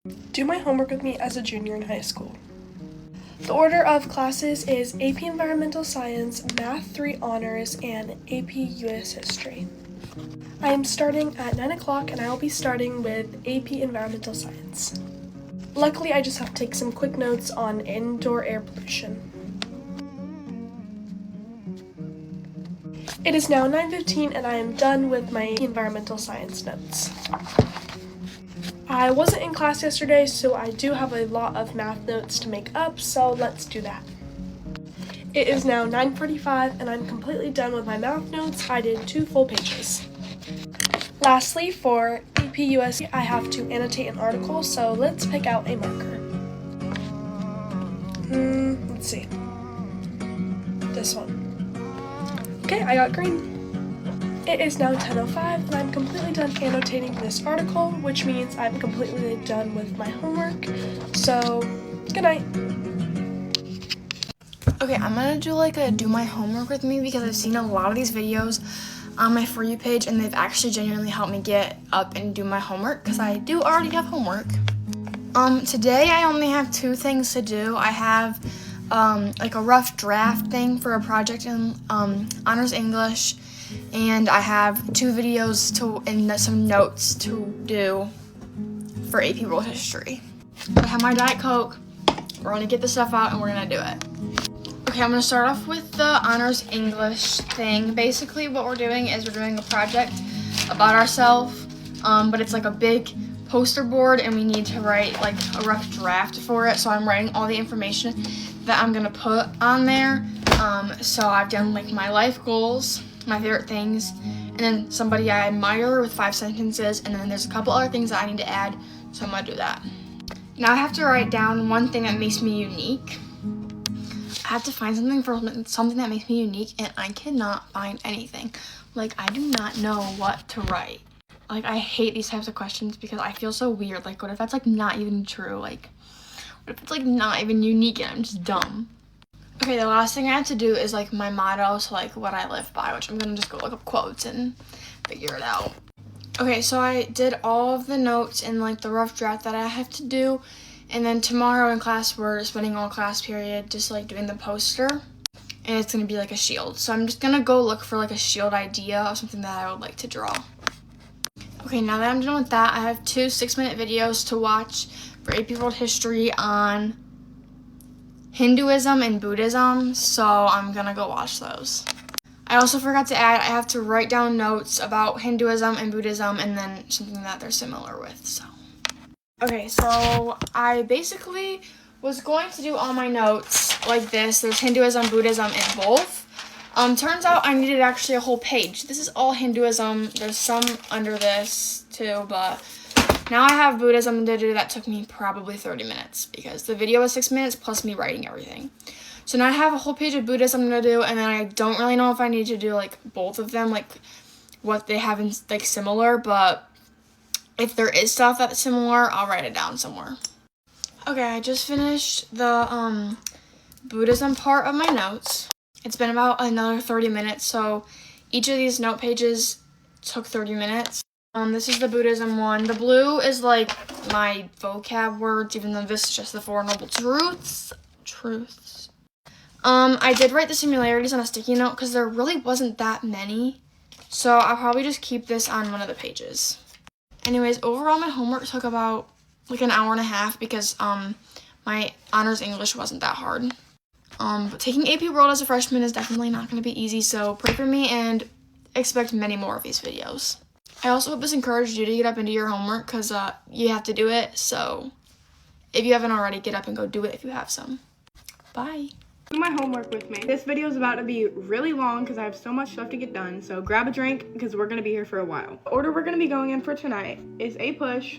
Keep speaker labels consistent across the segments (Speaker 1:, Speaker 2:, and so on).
Speaker 1: Do my homework with me as a junior in high school. The order of classes is AP Environmental Science, Math 3 Honors, and AP US History. I am starting at 9 o'clock and I will be starting with AP Environmental Science. Luckily, I just have to take some quick notes on indoor air pollution. It is now 9:15 and I am done with my environmental science notes. I wasn't in class yesterday, so I do have a lot of math notes to make up, so let's do that. It is now 9:45 and I'm completely done with my math notes. I did 2 full pages. Lastly, for AP US, I have to annotate an article, so let's pick out a marker. Let's see. This one. Okay, I got green. It is now 10:05 and I'm completely done annotating this article, which means I'm completely done with my homework. So, good night.
Speaker 2: Okay, I'm gonna do my homework with me because I've seen a lot of these videos on my For You page and they've actually genuinely helped me get up and do my homework because I do already have homework. Today I only have 2 things to do. I have a rough draft thing for a project in Honors English, and I have 2 videos and some notes to do for AP World History. I have my Diet Coke. We're gonna get the stuff out and we're gonna do it. Okay, I'm gonna start off with the Honors English thing. Basically what we're doing is we're doing a project about ourselves, but it's like a big poster board and we need to write like a rough draft for it. So I'm writing all the information that I'm gonna put on there. So I've done like my life goals, my favorite things, and then somebody I admire with 5 sentences, and then there's a couple other things that I need to add, so I'm gonna do that. Now I have to write down one thing that makes me unique. I have to find something that makes me unique, and I cannot find anything. Like, I do not know what to write. Like, I hate these types of questions because I feel so weird. Like, what if that's like not even true? Like, what if it's like not even unique and I'm just dumb? Okay, the last thing I have to do is like my motto, so like what I live by, which I'm gonna just go look up quotes and figure it out. Okay, so I did all of the notes and like the rough draft that I have to do, and then tomorrow in class we're spending all class period just like doing the poster, and it's gonna be like a shield. So I'm just gonna go look for like a shield idea of something that I would like to draw. Okay, now that I'm done with that, I have 2 6-minute videos to watch for AP World History on Hinduism and Buddhism, so I'm gonna go watch those. I also forgot to add, I have to write down notes about Hinduism and Buddhism and then something that they're similar with, so. Okay, so I basically was going to do all my notes like this. There's Hinduism, Buddhism, and both. Turns out I needed actually a whole page. This is all Hinduism. There's some under this too, but now I have Buddhism to do. That took me probably 30 minutes because the video was 6 minutes plus me writing everything. So now I have a whole page of Buddhism to do, and then I don't really know if I need to do like both of them, like what they have in like similar, but if there is stuff that's similar, I'll write it down somewhere. Okay, I just finished the Buddhism part of my notes. It's been about another 30 minutes, so each of these note pages took 30 minutes. This is the Buddhism one. The blue is like my vocab words, even though this is just the 4 Noble Truths. I did write the similarities on a sticky note because there really wasn't that many, so I'll probably just keep this on one of the pages. Anyways, overall my homework took about like an hour and a half because my Honors English wasn't that hard. But taking AP World as a freshman is definitely not going to be easy, so pray for me and expect many more of these videos. I also hope this encouraged you to get up and do your homework because you have to do it, so if you haven't already, get up and go do it if you have some. Bye.
Speaker 3: Do my homework with me. This video is about to be really long because I have so much stuff to get done, so grab a drink because we're going to be here for a while. The order we're going to be going in for tonight is A Push,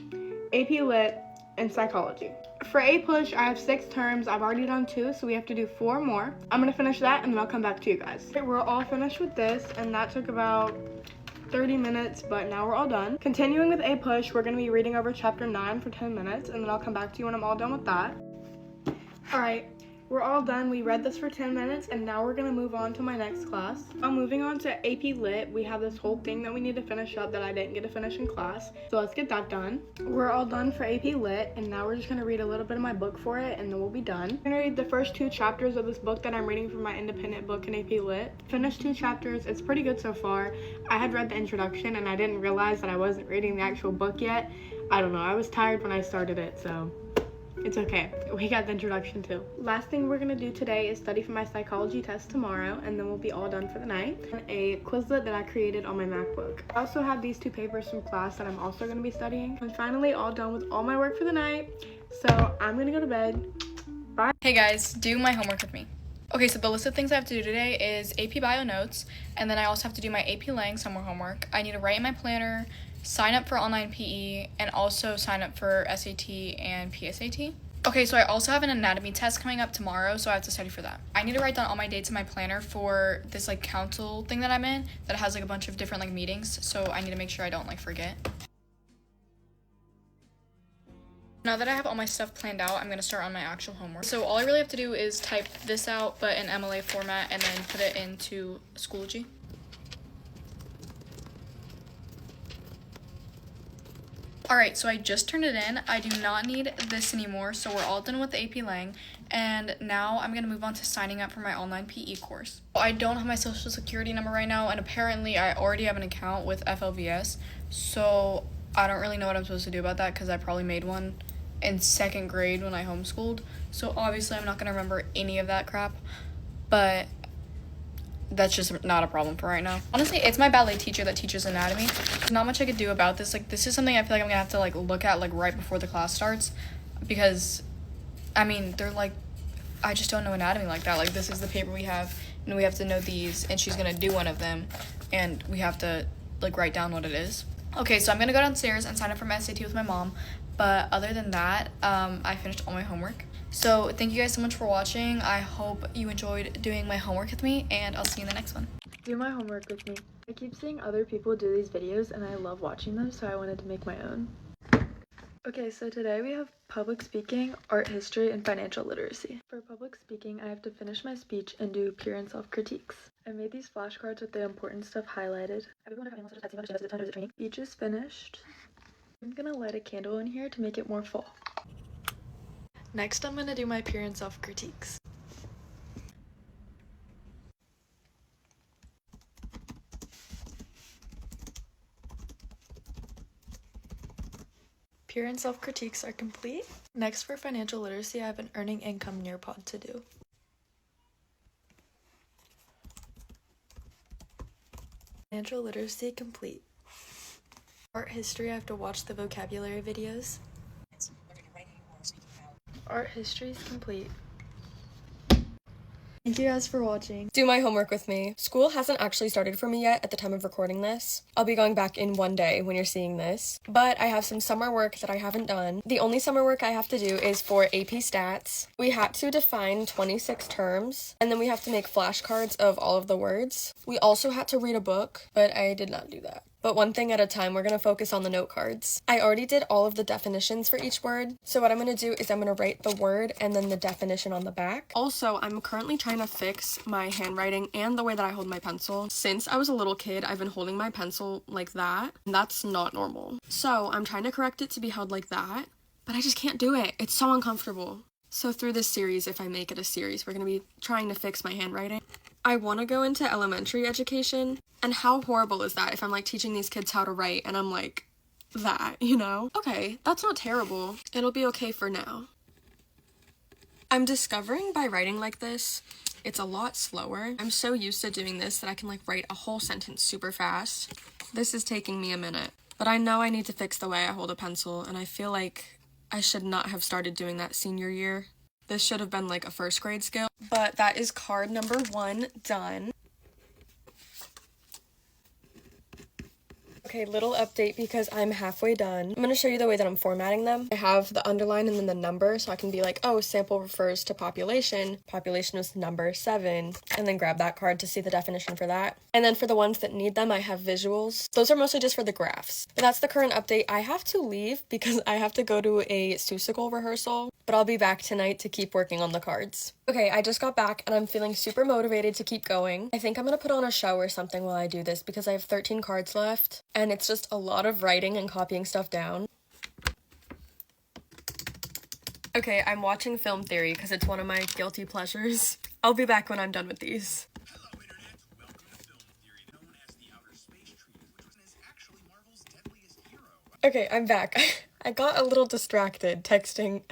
Speaker 3: AP Lit, and Psychology. For A Push, I have 6 terms. I've already done 2, so we have to do 4 more. I'm going to finish that and then I'll come back to you guys. Okay, we're all finished with this, and that took about 30 minutes, but now we're all done. Continuing with A Push, we're going to be reading over chapter 9 for 10 minutes, and then I'll come back to you when I'm all done with that. Alright, We're all done. We read this for 10 minutes and now we're gonna move on to my next class. I'm moving on to AP Lit. We have this whole thing that we need to finish up that I didn't get to finish in class. So let's get that done. We're all done for AP Lit and now we're just gonna read a little bit of my book for it and then we'll be done. I'm gonna read the first 2 chapters of this book that I'm reading from my independent book in AP Lit. Finished 2 chapters. It's pretty good so far. I had read the introduction and I didn't realize that I wasn't reading the actual book yet. I don't know. I was tired when I started it, so it's okay. We got the introduction too. Last thing we're gonna do today is study for my psychology test tomorrow, and then we'll be all done for the night. And a Quizlet that I created on my MacBook. I also have these 2 papers from class that I'm also gonna be studying. I'm finally all done with all my work for the night, so I'm gonna go to bed. Bye.
Speaker 2: Hey guys, do my homework with me. Okay, so the list of things I have to do today is AP Bio notes, and then I also have to do my AP Lang summer homework. I need to write in my planner, sign up for online PE, and also sign up for SAT and PSAT. Okay, so I also have an anatomy test coming up tomorrow, so I have to study for that. I need to write down all my dates in my planner for this like council thing that I'm in that has like a bunch of different like meetings, so I need to make sure I don't like forget. Now that I have all my stuff planned out, I'm going to start on my actual homework. So all I really have to do is type this out, but in MLA format, and then put it into Schoology. Alright, so I just turned it in. I do not need this anymore, so we're all done with the AP Lang, and now I'm going to move on to signing up for my online PE course. I don't have my social security number right now, and apparently I already have an account with FLVS, so I don't really know what I'm supposed to do about that because I probably made one in 2nd grade when I homeschooled, so obviously I'm not going to remember any of that crap, but that's just not a problem for right now. Honestly, it's my ballet teacher that teaches anatomy. There's not much I could do about this. Like, this is something I feel like I'm gonna have to like look at like right before the class starts, because I mean, they're like, I just don't know anatomy like that. Like, this is the paper we have and we have to know these, and she's gonna do one of them and we have to like write down what it is. Okay, so I'm gonna go downstairs and sign up for my SAT with my mom, but other than that, I finished all my homework. So thank you guys so much for watching. I hope you enjoyed doing my homework with me, and I'll see you in the next one.
Speaker 4: Do my homework with me. I keep seeing other people do these videos and I love watching them, so I wanted to make my own. Okay, so today we have public speaking, art history, and financial literacy. For public speaking, I have to finish my speech and do peer and self-critiques. I made these flashcards with the important stuff highlighted. Speech is finished. I'm gonna light a candle in here to make it more full. Next, I'm gonna do my peer and self-critiques. Peer and self-critiques are complete. Next, for financial literacy, I have an earning income Nearpod to do. Financial literacy complete. Art history, I have to watch the vocabulary videos. Art history is complete. Thank you guys for watching.
Speaker 5: Do my homework with me. School hasn't actually started for me yet at the time of recording this. I'll be going back in 1 day when you're seeing this. But I have some summer work that I haven't done. The only summer work I have to do is for AP Stats. We had to define 26 terms, and then we have to make flashcards of all of the words. We also had to read a book, but I did not do that. But one thing at a time, we're going to focus on the note cards. I already did all of the definitions for each word, so what I'm going to do is I'm going to write the word and then the definition on the back. Also, I'm currently trying to fix my handwriting and the way that I hold my pencil. Since I was a little kid, I've been holding my pencil like that, and that's not normal. So I'm trying to correct it to be held like that, but I just can't do it. It's so uncomfortable. So through this series, if I make it a series, we're going to be trying to fix my handwriting. I want to go into elementary education, and how horrible is that if I'm like teaching these kids how to write and I'm like that, you know? Okay, that's not terrible. It'll be okay for now. I'm discovering by writing like this, it's a lot slower. I'm so used to doing this that I can like write a whole sentence super fast. This is taking me a minute, but I know I need to fix the way I hold a pencil, and I feel like I should not have started doing that senior year. This should have been like a first grade skill. But that is card number 1 done. Okay, little update because I'm halfway done. I'm going to show you the way that I'm formatting them. I have the underline and then the number, so I can be like, oh, sample refers to population. Population is number 7, and then grab that card to see the definition for that. And then for the ones that need them, I have visuals. Those are mostly just for the graphs. But that's the current update. I have to leave because I have to go to a Seussical rehearsal, but I'll be back tonight to keep working on the cards. Okay, I just got back and I'm feeling super motivated to keep going. I think I'm gonna put on a show or something while I do this because I have 13 cards left and it's just a lot of writing and copying stuff down. Okay, I'm watching film theory because it's one of my guilty pleasures. I'll be back when I'm done with these.
Speaker 6: Hello, Internet. Welcome to Film Theory, known as the Outer Space Treaty, which was actually Marvel's deadliest hero.
Speaker 5: Okay, I'm back. I got a little distracted texting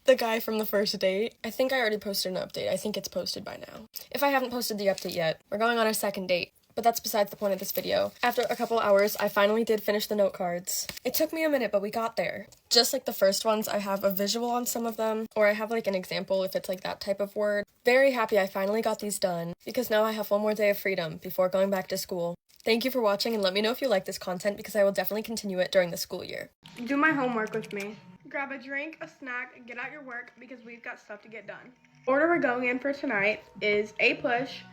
Speaker 5: the guy from the first date. I think I already posted an update. I think it's posted by now. If I haven't posted the update yet, we're going on a second date. But that's besides the point of this video. After a couple hours, I finally did finish the note cards. It took me a minute, but we got there. Just like the first ones, I have a visual on some of them, or I have like an example if it's like that type of word. Very happy I finally got these done, because now I have one more day of freedom before going back to school. Thank you for watching, and let me know if you like this content because I will definitely continue it during the school year.
Speaker 3: Do my homework with me. Grab a drink, a snack, and get out your work because we've got stuff to get done. Order we're going in for tonight is A Push,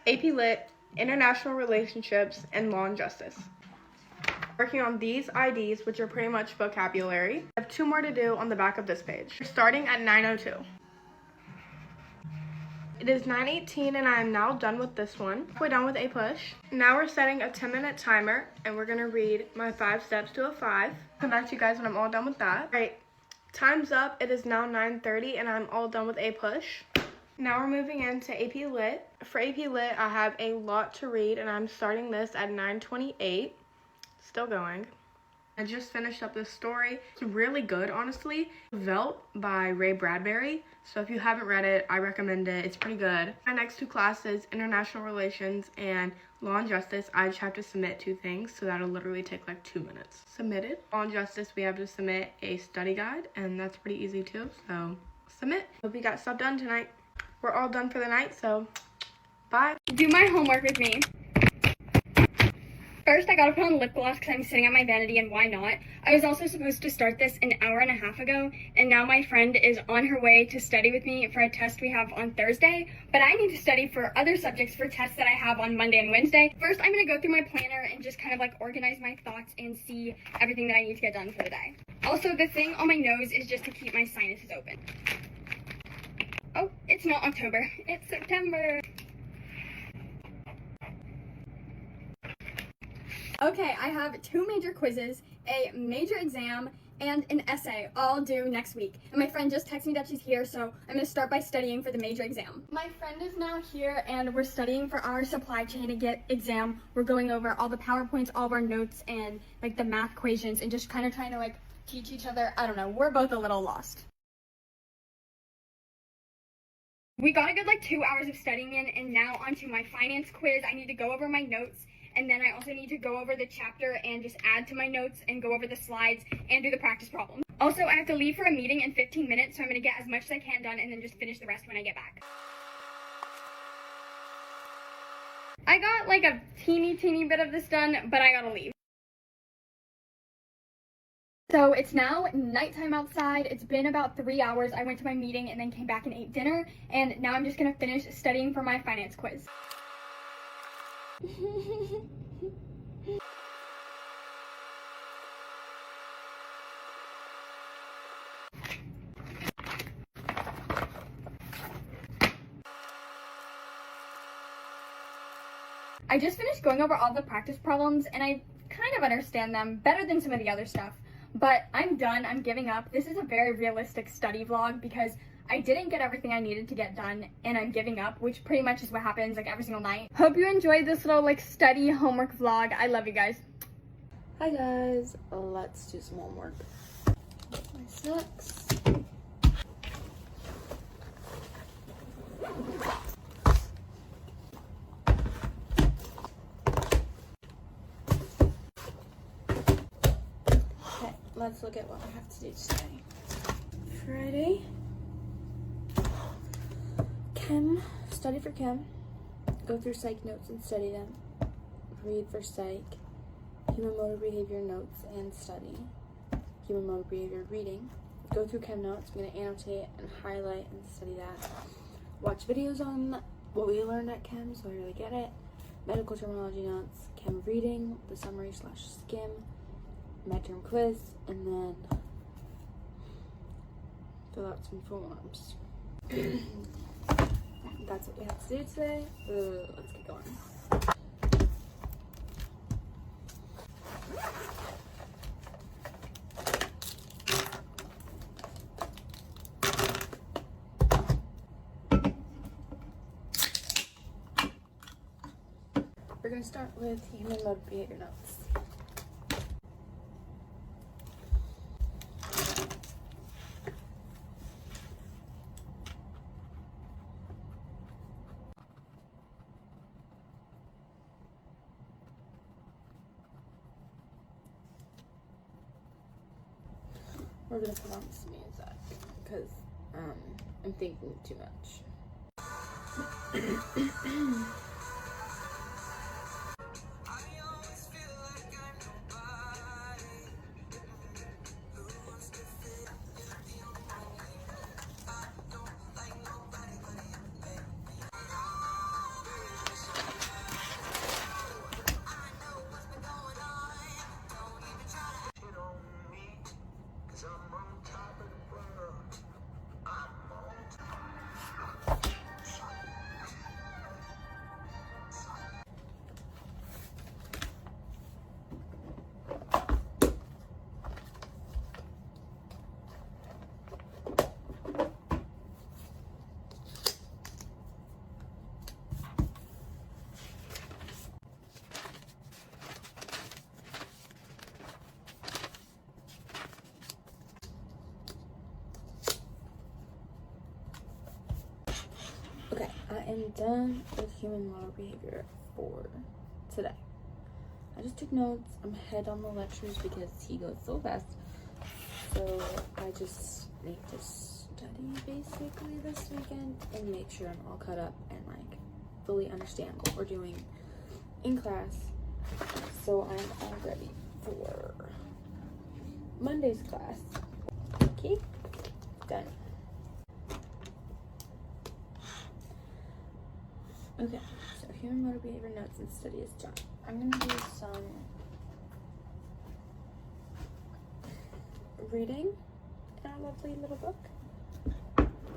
Speaker 3: AP Lit, International Relationships, and Law and Justice. Working on these IDs, which are pretty much vocabulary. I have 2 more to do on the back of this page. We're starting at 9:02. It is 9:18 and I am now done with this one. We're done with A Push. Now we're setting a 10-minute timer and we're gonna read my 5 steps to a 5. Come back to you guys when I'm all done with that. All right, time's up. It is now 9:30 and I'm all done with A Push. Now we're moving into AP Lit. For AP Lit, I have a lot to read and I'm starting this at 9:28. Still going. I just finished up this story. It's really good, honestly. Velt by Ray Bradbury. So if you haven't read it, I recommend it. It's pretty good. My next 2 classes, International Relations and Law and Justice, I just have to submit 2 things, so that'll literally take like 2 minutes. Submitted. Law and Justice, we have to submit a study guide, and that's pretty easy too, so submit. Hope you got stuff done tonight. We're all done for the night, so bye.
Speaker 7: Do my homework with me. First, I gotta put on lip gloss because I'm sitting at my vanity, and why not? I was also supposed to start this an hour and a half ago, and now my friend is on her way to study with me for a test we have on Thursday, but I need to study for other subjects for tests that I have on Monday and Wednesday. First, I'm gonna go through my planner and just kind of like organize my thoughts and see everything that I need to get done for the day. Also, the thing on my nose is just to keep my sinuses open. Oh, it's not October, it's September. Okay, I have 2 major quizzes, a major exam, and an essay all due next week. And my friend just texted me that she's here, so I'm gonna start by studying for the major exam. My friend is now here and we're studying for our supply chain exam. We're going over all the PowerPoints, all of our notes, and like the math equations, and just kind of trying to like teach each other. I don't know, we're both a little lost. We got a good like 2 hours of studying in, and now onto my finance quiz. I need to go over my notes. And then I also need to go over the chapter and just add to my notes and go over the slides and do the practice problems. Also, I have to leave for a meeting in 15 minutes, so I'm going to get as much as I can done and then just finish the rest when I get back. I got like a teeny bit of this done, but I gotta leave. So it's now nighttime outside. It's been about 3 hours. I went to my meeting and then came back and ate dinner, and now I'm just going to finish studying for my finance quiz. I just finished going over all the practice problems and I kind of understand them better than some of the other stuff, but I'm done. I'm giving up. This is a very realistic study vlog because I didn't get everything I needed to get done and I'm giving up, which pretty much is what happens like every single night. Hope you enjoyed this little like study homework vlog. I love you guys.
Speaker 8: Hi guys, let's do some homework. My snacks. Okay, let's look at what I have to do today. Friday. Chem, study for chem, go through psych notes and study them, read for psych, human motor behavior notes and study, human motor behavior reading, go through chem notes. I'm going to annotate and highlight and study that. Watch videos on what we learned at chem so I really get it. Medical terminology notes, chem reading, the summary / skim, midterm quiz, and then fill out some forms. That's what we have to do today. Let's get going. We're going to start with human motor behavior notes. We're going to put on some music because I'm thinking too much. Okay, I am done with human motor behavior for today. I just took notes. I'm ahead on the lectures because he goes so fast. So I just need to study basically this weekend and make sure I'm all caught up and like fully understand what we're doing in class. So I'm all ready for Monday's class. Okay, done. Okay, so human motor behavior notes and study is done. I'm gonna do some reading in our lovely little book.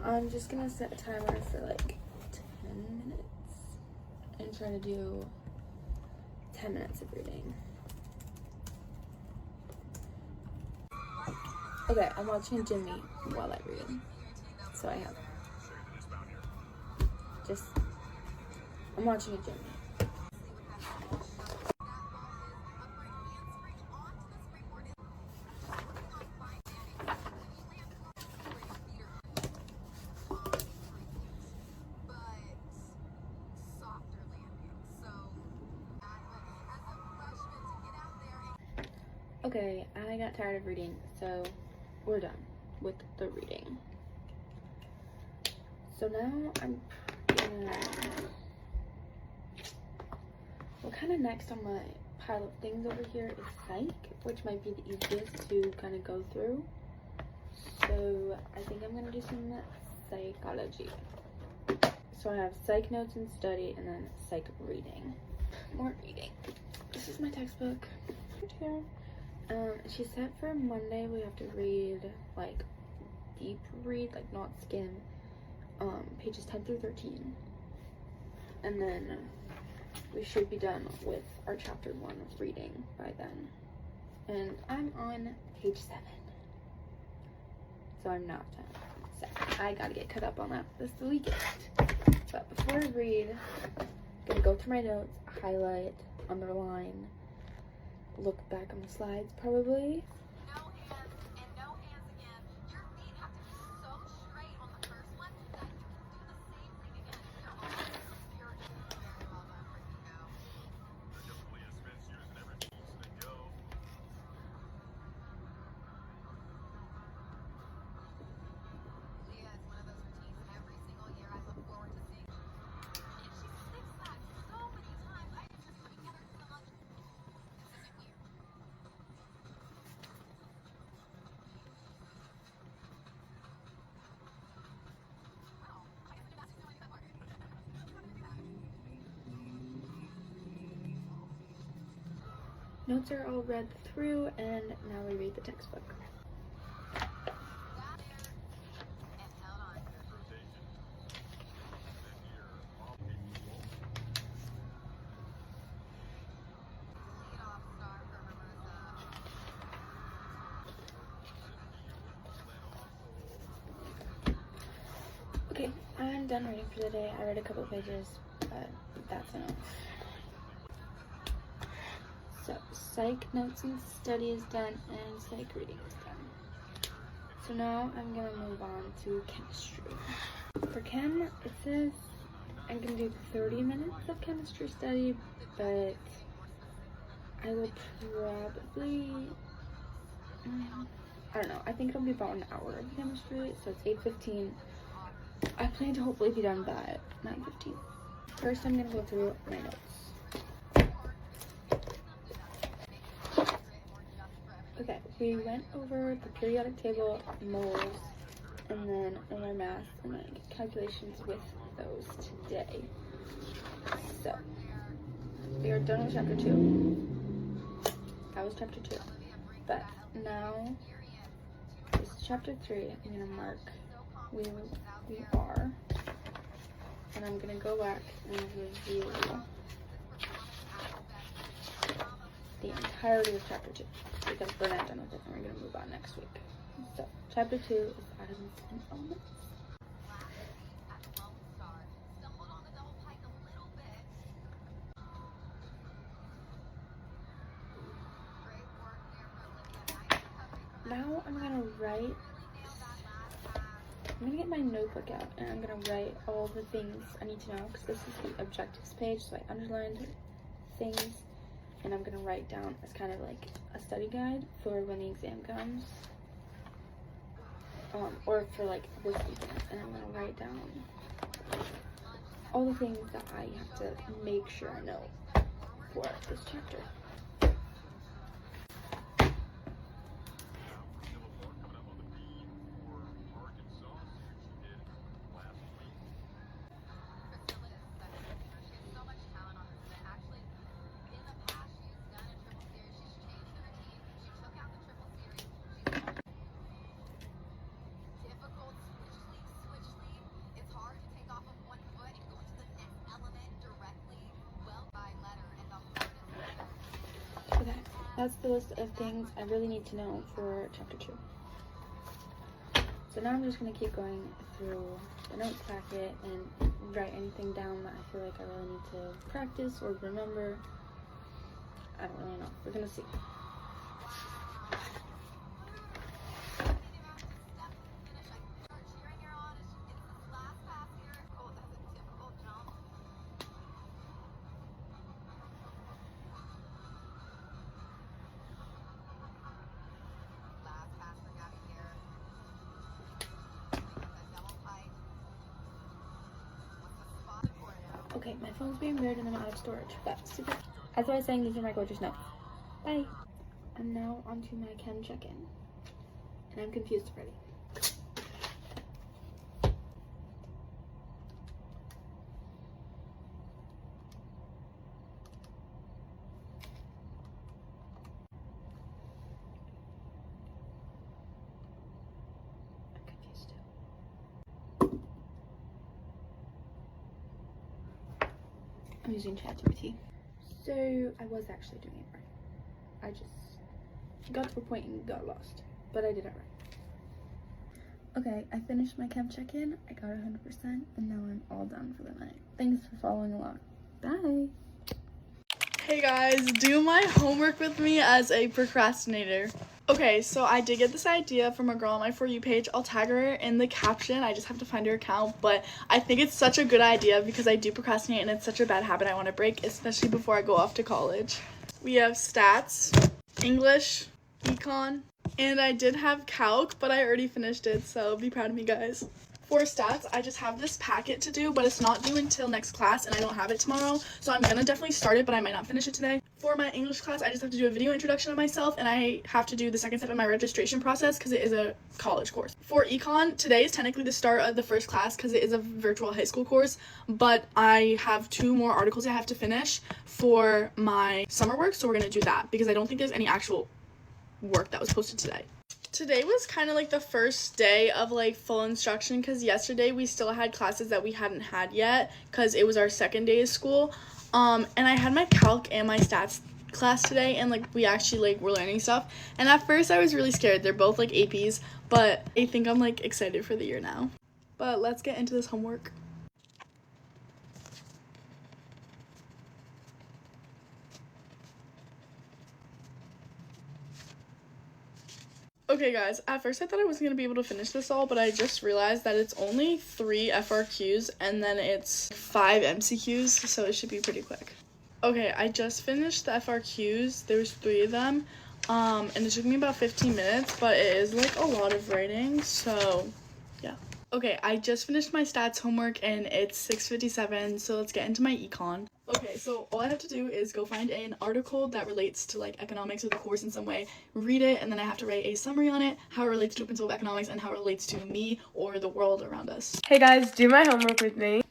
Speaker 8: I'm just gonna set a timer for like 10 minutes and try to do 10 minutes of reading. Okay, I'm watching Jimmy while I read. So I have just, I'm watching a Jimmy. Okay, I got tired of reading, so we're done with the reading. So now I'm gonna, well, kind of next on my pile of things over here is psych, which might be the easiest to kind of go through. So I think I'm gonna do some psychology. So I have psych notes and study, and then psych reading. More reading. This is my textbook right here. She said for Monday we have to read like deep read, like not skim, pages 10 through 13, and then we should be done with our chapter 1 of reading by then. And I'm on page 7, so I'm not done. So I gotta get caught up on that this weekend. But before I read, I'm gonna go through my notes, highlight, underline, look back on the slides probably.
Speaker 9: No hands and no hands again. Your feet have to be so straight on the first one that you can do the same thing again. You're doing very well done, Ricky.
Speaker 6: Definitely a Smith's using every piece of the go.
Speaker 9: Leah, it's one of those routines every single year I look forward to seeing. And she sticks that so many times. I didn't just put together so much. This isn't weird.
Speaker 8: Notes are all read through, and now we read the textbook. Okay, I'm done reading for the day. I read a couple pages, but that's enough. So, psych notes and study is done, and psych reading is done. So now I'm gonna move on to chemistry. For chem, it says I'm gonna do 30 minutes of chemistry study, but I will probably, I don't know, I think it'll be about an hour of chemistry, so it's 8:15. I plan to hopefully be done by 9:15. First, I'm gonna go through my notes. Okay, we went over the periodic table, moles, and then our math and like calculations with those today. So, we are done with chapter 2. That was chapter 2. But now, this is chapter 3. I'm gonna mark where we are. And I'm gonna go back and review the entirety of chapter 2. Because we're not done with it and we're gonna move on next week. So, chapter 2 is atoms and elements. Now I'm gonna write, I'm gonna get my notebook out and I'm gonna write all the things I need to know because this is the objectives page, so I underlined things and I'm gonna write down as kind of like a study guide for when the exam comes, or for like this weekend, and I'm gonna write down all the things that I have to make sure I know for this chapter. Okay, that's the list of things I really need to know for chapter 2. So now I'm just going to keep going through the notes packet and write anything down that I feel like I really need to practice or remember. I don't really know. We're going to see. Okay, my phone's being weird and I'm out of storage. That's super. As I was saying, these are my gorgeous notes. Bye. I'm now onto my chem check-in. And I'm confused already. I'm confused too. I'm using ChatGPT. So I was actually doing it right. I just got to a point and got lost, but I did it right. Okay, I finished my chem check-in. I got 100%, and now I'm all done for the night. Thanks for following along. Bye.
Speaker 1: Hey guys, do my homework with me as a procrastinator. Okay, so I did get this idea from a girl on my For You page. I'll tag her in the caption. I just have to find her account, but I think it's such a good idea because I do procrastinate and it's such a bad habit I want to break, especially before I go off to college. We have stats, English, econ,
Speaker 3: And I did have calc, but I already finished it, so be proud of me, guys. For stats, I just have this packet to do, but it's not due until next class, and I don't have it tomorrow, so I'm gonna definitely start it, but I might not finish it today. For my English class, I just have to do a video introduction of myself, and I have to do the second step in my registration process because it is a college course. For econ, today is technically the start of the first class because it is a virtual high school course, but I have 2 more articles I have to finish for my summer work, so we're gonna do that because I don't think there's any actual work that was posted today. Today was kind of like the first day of like full instruction because yesterday we still had classes that we hadn't had yet because it was our second day of school. And I had my calc and my stats class today, and like we actually like were learning stuff. And at first I was really scared. They're both like APs, but I think I'm like excited for the year now. But let's get into this homework. Okay guys, at first I thought I wasn't going to be able to finish this all, but I just realized that it's only 3 FRQs and then it's 5 MCQs, so it should be pretty quick. Okay, I just finished the FRQs. There's 3 of them, and it took me about 15 minutes, but it is like a lot of writing, so yeah. Okay, I just finished my stats homework and it's 6:57, so let's get into my econ. Okay, so all I have to do is go find an article that relates to like economics or the course in some way, read it, and then I have to write a summary on it, how it relates to a principle of economics and how it relates to me or the world around us.
Speaker 1: Hey guys, do my homework with me.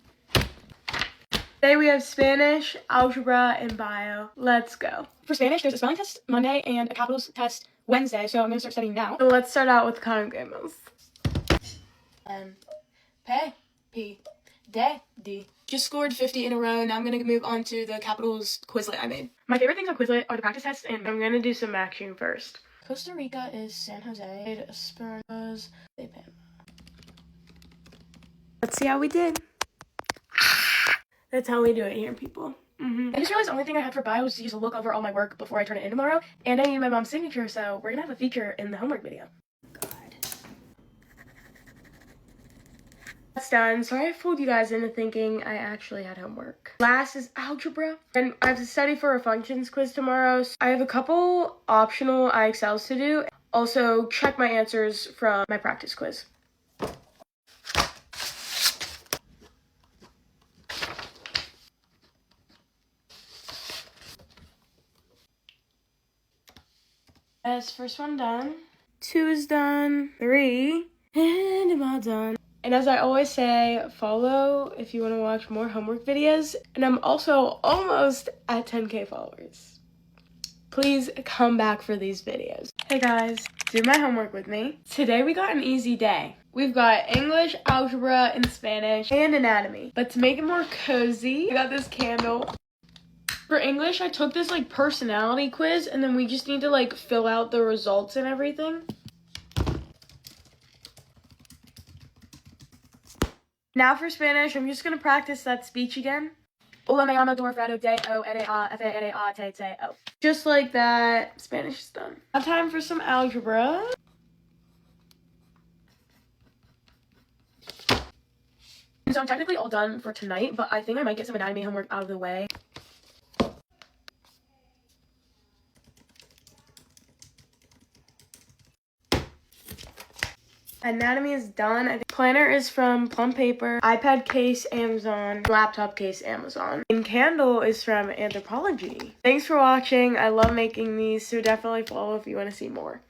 Speaker 1: Today we have Spanish, algebra, and bio. Let's go.
Speaker 2: For Spanish, there's a spelling test Monday and a capitals test Wednesday, so I'm going to start studying now.
Speaker 1: So let's start out with congamos.
Speaker 2: P, P, D. Just scored 50 in a row. Now I'm going to move on to the capitals Quizlet I made.
Speaker 1: My favorite things on Quizlet are the practice tests, and I'm going to do some action first.
Speaker 2: Costa Rica is San Jose. Esperanza's Panama.
Speaker 1: Let's see how we did. That's how we do it here, people.
Speaker 2: I just realized the only thing I had for bio was to just look over all my work before I turn it in tomorrow, and I need my mom's signature, so we're going to have a feature in the homework video.
Speaker 1: That's done. Sorry I fooled you guys into thinking I actually had homework. Last is algebra, and I have to study for a functions quiz tomorrow. So I have a couple optional IXLs to do. Also, check my answers from my practice quiz. Yes, first one done. 2 is done. 3. And I'm all done. And as I always say, follow if you want to watch more homework videos. And I'm also almost at 10K followers. Please come back for these videos. Hey guys, do my homework with me. Today we got an easy day. We've got English, algebra, and Spanish, and anatomy. But to make it more cozy, I got this candle. For English, I took this like personality quiz, and then we just need to like fill out the results and everything. Now for Spanish, I'm just going to practice that speech again. Hola, me llamo Dorfredo de O, N-A-A, F-A-N-A-A, T-T-O. Just like that, Spanish is done. Now time for some algebra. So I'm technically all done for tonight, but I think I might get some anatomy homework out of the way. Anatomy is done. I think planner is from Plum Paper, iPad case Amazon, laptop case Amazon, and candle is from Anthropology. Thanks for watching. I love making these, so definitely follow if you want to see more.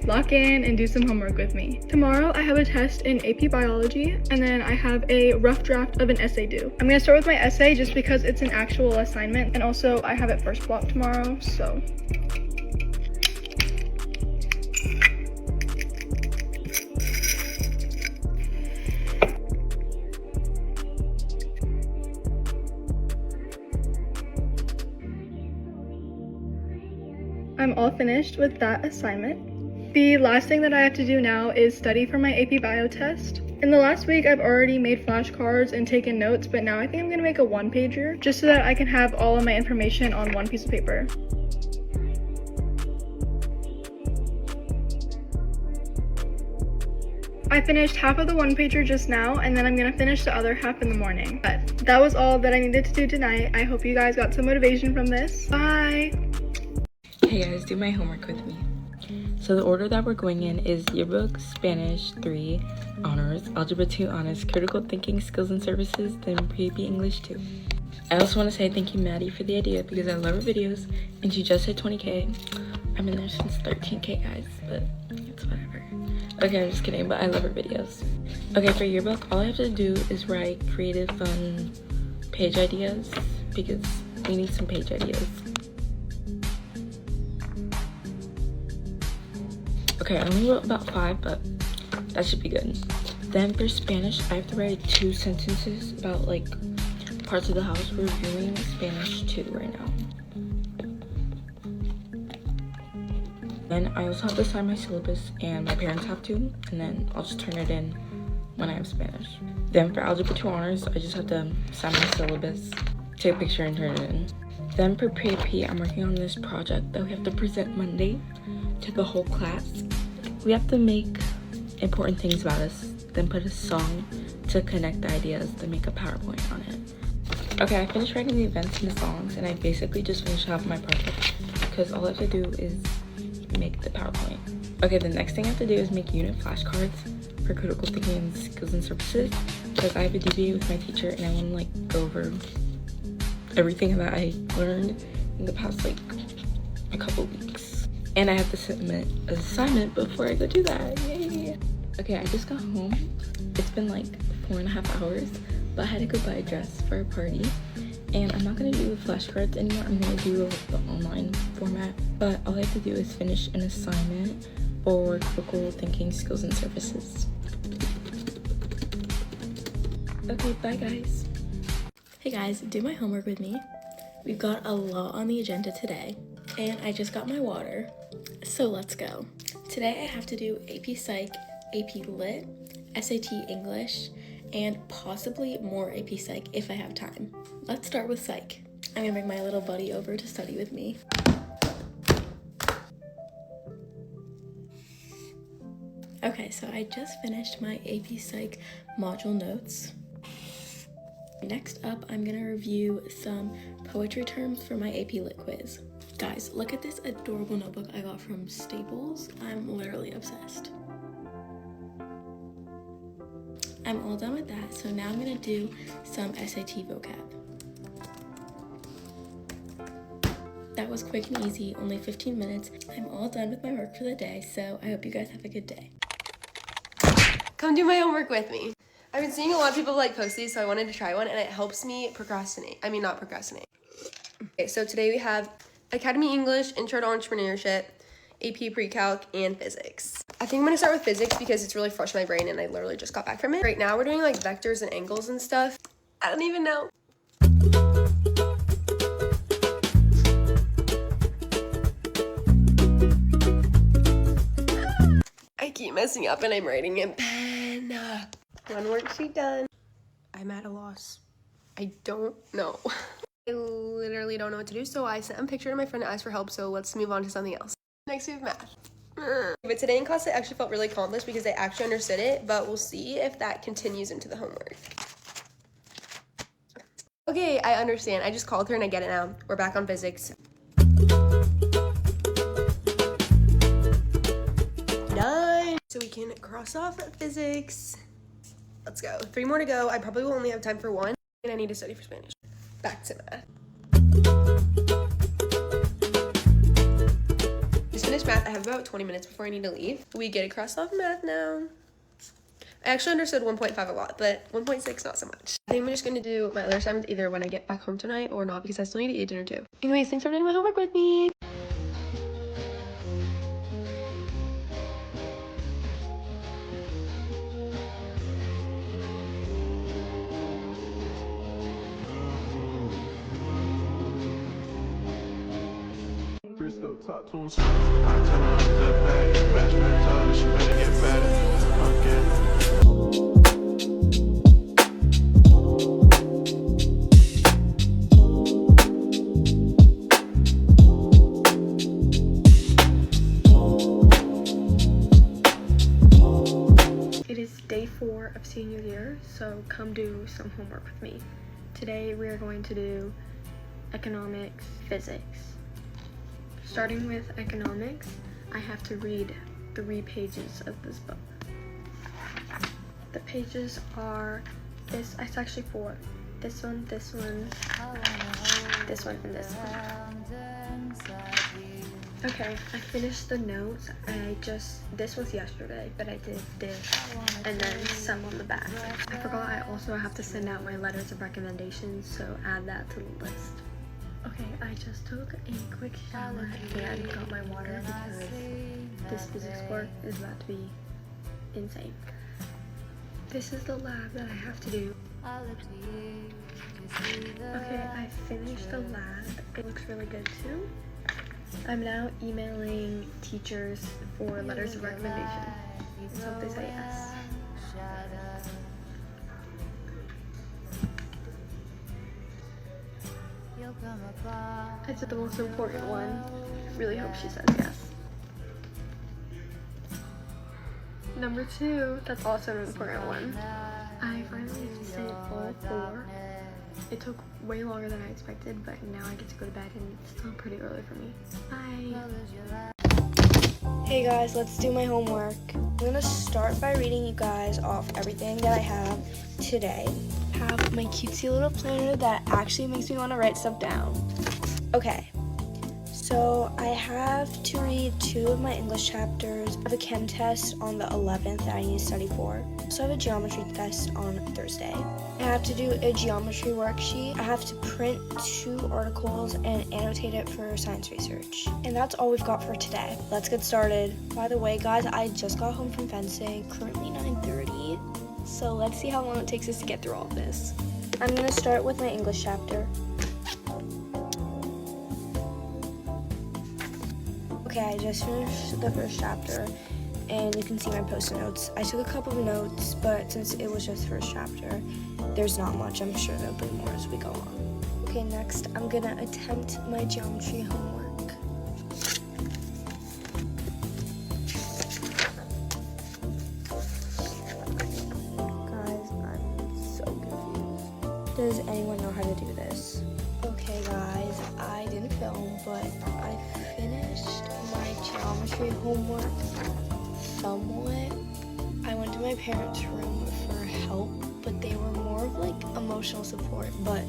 Speaker 3: Lock in and do some homework with me. Tomorrow I have a test in AP Biology, and then I have a rough draft of an essay due. I'm gonna start with my essay just because it's an actual assignment, and also I have it first block tomorrow, so. I'm all finished with that assignment. The last thing that I have to do now is study for my AP Bio test. In the last week, I've already made flashcards and taken notes, but now I think I'm gonna make a one-pager just so that I can have all of my information on one piece of paper. I finished half of the one-pager just now, and then I'm gonna finish the other half in the morning. But that was all that I needed to do tonight. I hope you guys got some motivation from this. Bye!
Speaker 10: Hey guys, do my homework with me. So the order that we're going in is yearbook, Spanish 3, honors, algebra 2 honors, critical thinking, skills and services, then pre-AP English 2. I also want to say thank you Maddie for the idea because I love her videos and she just hit 20k. I've been there since 13k guys, but it's whatever. Okay, I'm just kidding, but I love her videos. Okay, for yearbook, all I have to do is write creative, fun page ideas because we need some page ideas. Okay, I only wrote about 5, but that should be good. Then for Spanish, I have to write 2 sentences about like parts of the house. We're reviewing Spanish 2 right now. Then I also have to sign my syllabus and my parents have to, and then I'll just turn it in when I have Spanish. Then for algebra 2 honors, I just have to sign my syllabus, take a picture and turn it in. Then for pre-AP, I'm working on this project that we have to present Monday to the whole class. We have to make important things about us, then put a song to connect the ideas, then make a PowerPoint on it. Okay, I finished writing the events and the songs, and I basically just finished half my project because all I have to do is make the PowerPoint. Okay, the next thing I have to do is make unit flashcards for critical thinking and skills and services because I have a DBA with my teacher and I want to like go over everything that I learned in the past like a couple weeks. And I have to submit an assignment before I go do that. Yay! Okay, I just got home. It's been like 4.5 hours, but I had to go buy a dress for a party. And I'm not gonna do the flashcards anymore. I'm gonna do the online format. But all I have to do is finish an assignment for critical thinking, skills and services. Okay, bye guys.
Speaker 11: Hey guys, do my homework with me. We've got a lot on the agenda today, and I just got my water, so let's go. Today I have to do AP Psych, AP Lit, SAT English, and possibly more AP Psych if I have time. Let's start with Psych. I'm gonna bring my little buddy over to study with me. Okay, so I just finished my AP Psych module notes. Next up, I'm gonna review some poetry terms for my AP Lit quiz. Guys, look at this adorable notebook I got from Staples. I'm literally obsessed. I'm all done with that, so now I'm gonna do some SAT vocab. That was quick and easy, only 15 minutes. I'm all done with my work for the day, so I hope you guys have a good day.
Speaker 12: Come do my homework with me. I've been seeing a lot of people like post these, so I wanted to try one, and it helps me procrastinate. I mean, not procrastinate. Okay, so today we have Academy English, Intro to Entrepreneurship, AP Pre-Calc, and Physics. I think I'm gonna start with Physics because it's really fresh in my brain and I literally just got back from it. Right now we're doing like vectors and angles and stuff. I don't even know. I keep messing up and I'm writing in pen. One worksheet done. I'm at a loss. I don't know. I literally don't know what to do, so I sent a picture to my friend to ask for help, so let's move on to something else. Next we have math. But today in class I actually felt really accomplished because I actually understood it, but we'll see if that continues into the homework. Okay, I understand. I just called her and I get it now. We're back on Physics. Done! So we can cross off Physics. Let's go. 3 more to go. I probably will only have time for 1, and I need to study for Spanish. Back to math. Just finished math. I have about 20 minutes before I need to leave. We get to cross off math now. I actually understood 1.5 a lot, but 1.6 not so much. I think I'm just gonna do my other assignments either when I get back home tonight or not because I still need to eat dinner too. Anyways, thanks for doing my homework with me.
Speaker 13: Crystal talk to him. I tell her to the back. Match her, tell her she better get better. Okay.
Speaker 3: It is day 4 of senior year, so come do some homework with me. Today we are going to do economics, physics. Starting with economics, I have to read 3 pages of this book. The pages are this, it's actually 4. This one, this one, this one, and this one. Okay, I finished the notes. This was yesterday, but I did this and then some on the back. I forgot I also have to send out my letters of recommendations, so add that to the list. Okay, I just took a quick shower and got my water because this physics work is about to be insane. This is the lab that I have to do. Okay, I finished the lab. It looks really good too. I'm now emailing teachers for letters of recommendation. Let's hope they say yes. It's the most important one. I really hope she says yes. Number 2, that's also an important one. I finally sent all 4. It took way longer than I expected, but now I get to go to bed and it's still pretty early for me. Bye!
Speaker 2: Hey guys, let's do my homework. I'm gonna start by reading you guys off everything that I have today. I have my cutesy little planner that actually makes me want to write stuff down. Okay, so I have to read 2 of my English chapters. I have a chem test on the 11th that I need to study for. I also have a geometry test on Thursday. I have to do a geometry worksheet. I have to print 2 articles and annotate it for science research. And that's all we've got for today. Let's get started. By the way, guys, I just got home from fencing. Currently 9:30. So let's see how long it takes us to get through all of this. I'm gonna start with my English chapter. Okay, I just finished the first chapter and you can see my post-it notes. I took a couple of notes, but since it was just the first chapter, there's not much. I'm sure there'll be more as we go on. Okay, next I'm gonna attempt my geometry homework. Guys, I'm so confused. Does anyone know how to do this? Okay guys, I didn't film, but I finished my geometry homework somewhat. I went to my parents' room for help, but they were more of like emotional support, but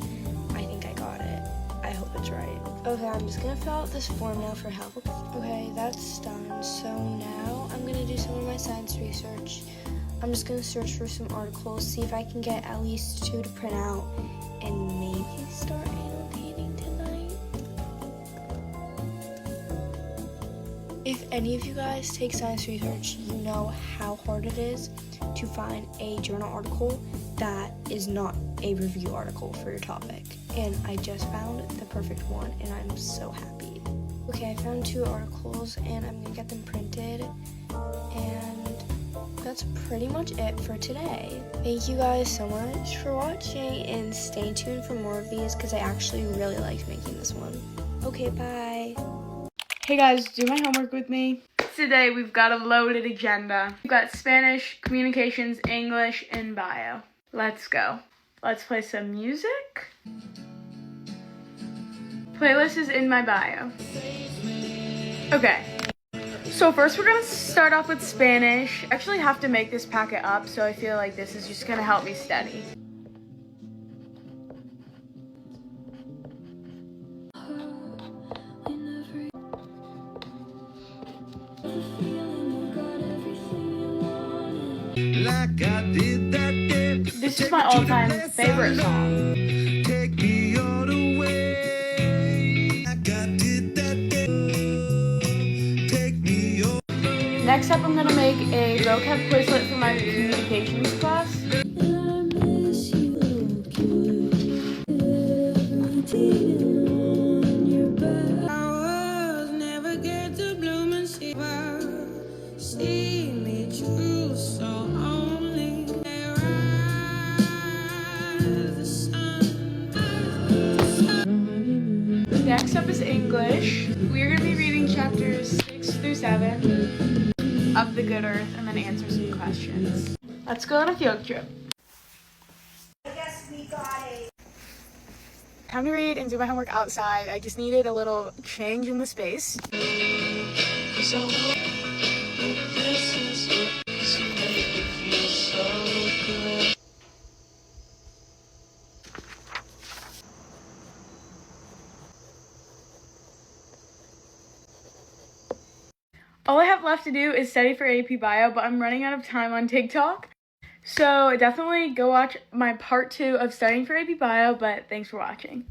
Speaker 2: I think I got it. I hope it's right. Okay, I'm just gonna fill out this form now for help. Okay, that's done. So now I'm gonna do some of my science research. I'm just gonna search for some articles, see if I can get at least 2 to print out, and maybe start annotating tonight. If any of you guys take science research, you know how hard it is to find a journal article that is not a review article for your topic. And I just found the perfect one and I'm so happy. Okay, I found 2 articles and I'm gonna get them printed, and that's pretty much it for today. Thank you guys so much for watching and stay tuned for more of these because I actually really liked making this one. Okay, bye.
Speaker 3: Hey guys, do my homework with me. Today we've got a loaded agenda. We've got Spanish, communications, English, and bio. Let's go. Let's play some music. Playlist is in my bio. Okay. So first we're gonna start off with Spanish. I actually have to make this packet up, so I feel like this is just gonna help me study. This is my all-time favorite song. Next up, I'm gonna make a vocab Quizlet for my communications class. Next up is English. We're gonna be reading chapters 6 through 7 of The Good Earth and then answer some questions. Let's go on a field trip.
Speaker 14: I guess we got a
Speaker 3: time to read and do my homework outside. I just needed a little change in the space. All I have left to do is study for AP Bio, but I'm running out of time on TikTok. So definitely go watch my part 2 of studying for AP Bio, but thanks for watching.